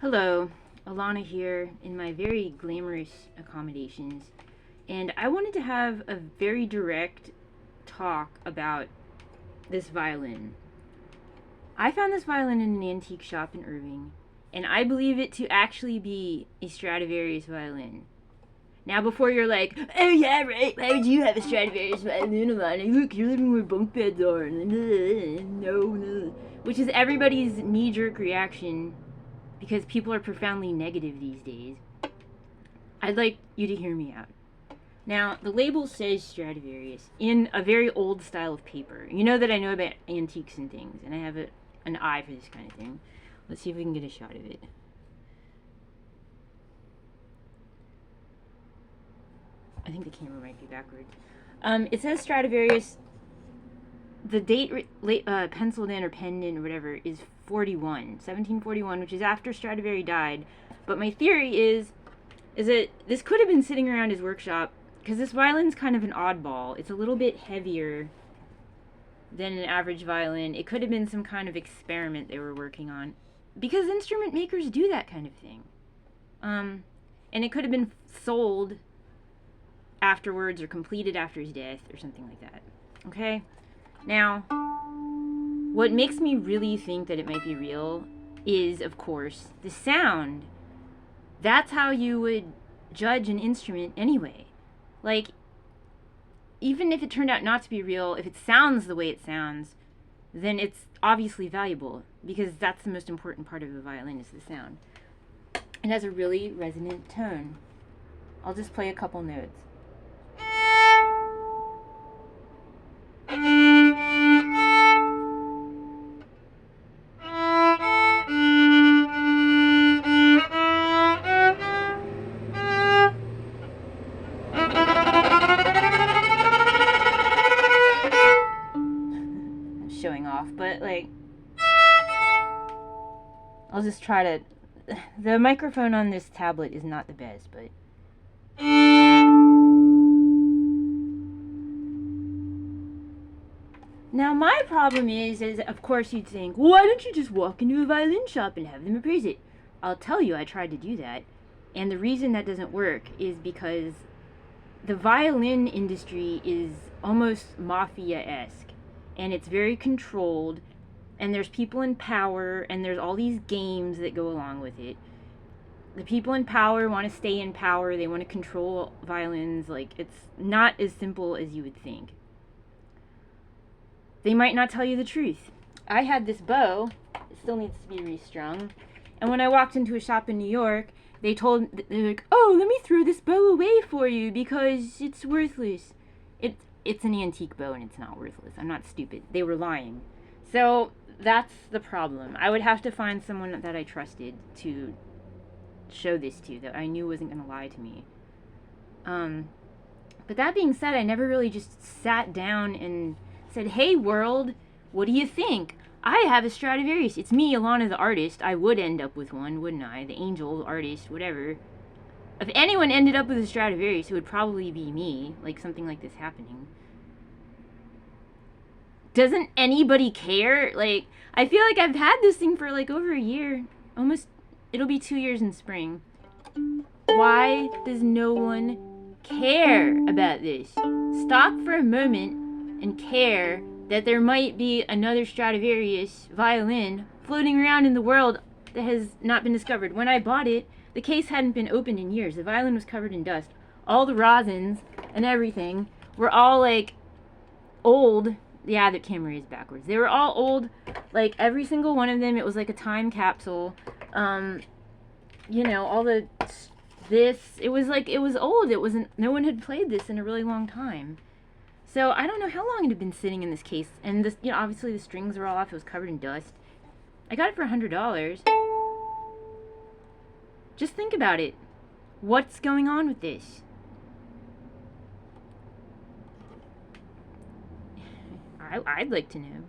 Hello, Alana here in my very glamorous accommodations, and I wanted to have a very direct talk about this violin. I found this violin in an antique shop in Irving, and I believe it to actually be a Stradivarius violin. Now, before you're like, oh yeah, right, why would you have a Stradivarius violin, Alana? Look, you're living where bunk beds are. No. Which is everybody's knee-jerk reaction because people are profoundly negative these days. I'd like you to hear me out. Now, the label says Stradivarius in a very old style of paper. You know that I know about antiques and things, and I have an eye for this kind of thing. Let's see if we can get a shot of it. I think the camera might be backwards. It says Stradivarius. The date penciled in or penned in or whatever is 1741, which is after Stradivari died. But my theory is that this could have been sitting around his workshop because this violin's kind of an oddball. It's a little bit heavier than an average violin. It could have been some kind of experiment they were working on because instrument makers do that kind of thing. And it could have been sold afterwards or completed after his death or something like that. Okay? Now, what makes me really think that it might be real is, of course, the sound. That's how you would judge an instrument anyway. Like, even if it turned out not to be real, if it sounds the way it sounds, then it's obviously valuable, because that's the most important part of a violin is the sound. It has a really resonant tone. I'll just play a couple notes. Showing off, but like, I'll just try to. The microphone on this tablet is not the best, but. Now, my problem is of course you'd think, well, why don't you just walk into a violin shop and have them appraise it? I'll tell you, I tried to do that, and the reason that doesn't work is because the violin industry is almost mafia-esque, and it's very controlled, and there's people in power, and there's all these games that go along with it. The people in power want to stay in power, they want to control violins. Like, it's not as simple as you would think. They might not tell you the truth. I had this bow, it still needs to be restrung, and when I walked into a shop in New York, they're like, oh, let me throw this bow away for you because it's worthless. It's an antique bow and it's not worthless. I'm not stupid. They were lying. So that's the problem. I would have to find someone that I trusted to show this to, that I knew wasn't going to lie to me. But that being said, I never really just sat down and said, hey world, what do you think? I have a Stradivarius. It's me, Alana the artist. I would end up with one, wouldn't I? The angel, artist, whatever. If anyone ended up with a Stradivarius, it would probably be me, like something like this happening. Doesn't anybody care? Like, I feel like I've had this thing for like over a year. Almost, it'll be 2 years in spring. Why does no one care about this? Stop for a moment and care that there might be another Stradivarius violin floating around in the world that has not been discovered. When I bought it, the case hadn't been opened in years. The violin was covered in dust. All the rosins and everything were all like old. Yeah, the camera is backwards. They were all old, like every single one of them. It was like a time capsule. You know, all the it was old. It wasn't. No one had played this in a really long time. So I don't know how long it had been sitting in this case. And this, you know, obviously the strings were all off. It was covered in dust. I got it for $100. Just think about it. What's going on with this? I'd like to know.